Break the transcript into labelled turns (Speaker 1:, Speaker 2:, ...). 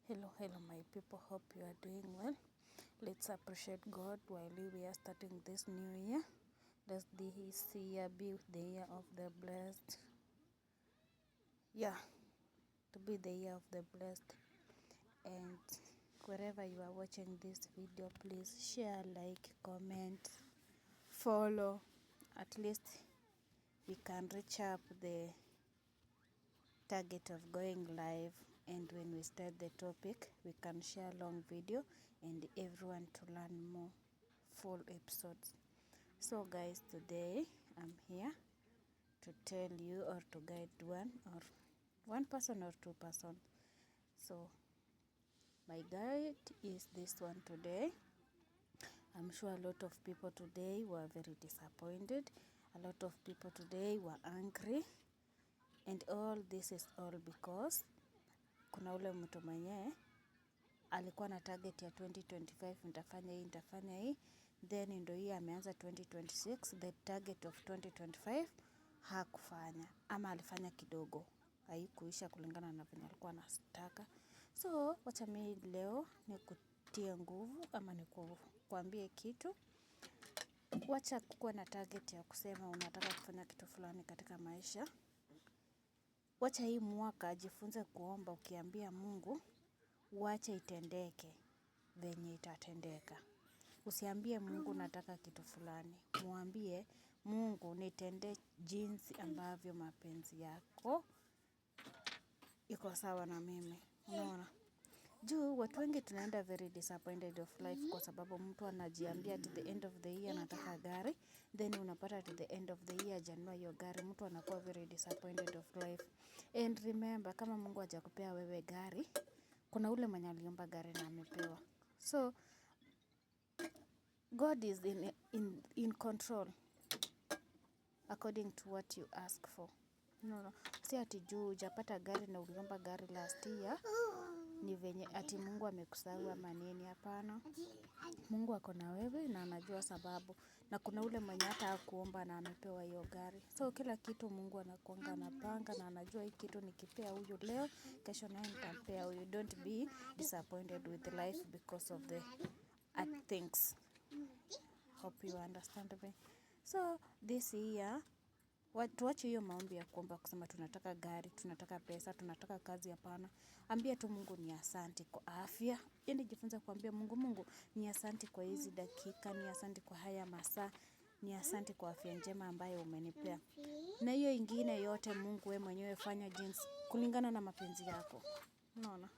Speaker 1: Hello my people, hope you are doing well. Let's appreciate God while we are starting this new year. Let this year be the year of the blessed. To be the year of the blessed. And wherever you are watching this video, please share, like, comment, follow. At least we can reach up the target of going live, and when we start the topic we can share long video and everyone to learn more full episodes. So guys, today I'm here to tell you or to guide one person or two person. So my guide is this one today. I'm sure a lot of people today were very disappointed. A lot of people today were angry, and all this is all because kuna ule mtu mwenye alikuwa na target ya 2025, nitafanya hii, then ndio hii ameanza 2026, the target of 2025 hakufanya, ama alifanya kidogo, haikuisha kulingana na venye alikuwa anataka. So wacha mimi leo nikutie nguvu ama nikuambie kitu. Wacha kukuwa na target ya kusema unataka kufanya kitu fulani katika maisha. Wacha hii mwaka jifunze kuomba ukiambia Mungu, wacha itendeke venye itatendeka. Usiambie Mungu nataka kitu fulani. Mwambie Mungu nitende jinsi ambavyo mapenzi yako iko sawa na mimi. Unaona? Juu watu wengi tunaenda very disappointed of life kwa sababu mtu anajiambia at the end of the year nataka gari, then unapata at the end of the year janua hiyo gari, mtu anakuwa very disappointed of life. And remember, kama Mungu hajakupea wewe gari, kuna ule mwenye aliomba gari na amepewa. So God is in control according to what you ask for. No. Si ati juu hujapata gari na uliomba gari last year ni venye ati Mungu amekusahau ama nini. Hapana. Mungu ako na wewe na anajua sababu, na kuna ule mwenye hata hakuomba na amepewa hiyo gari. So kila kitu Mungu anakuanga anapanga na anajua hii kitu nikipea huyu leo, kesho naye nitampea huyu. Don't be disappointed with life because of the things. Hope you understand me. So this year tuache hiyo maombi ya kuomba kusema tunataka gari, tunataka pesa, tunataka kazi. Hapana. Ambia tu Mungu ni asante kwa afya. Yaani jifunze kuambia Mungu ni asante kwa hizi dakika, ni asante kwa haya masaa, ni asante kwa afya njema ambayo umenipea. Na hiyo ingine yote Mungu wewe mwenyewe fanya jinsi kulingana na mapenzi yako. Unaona?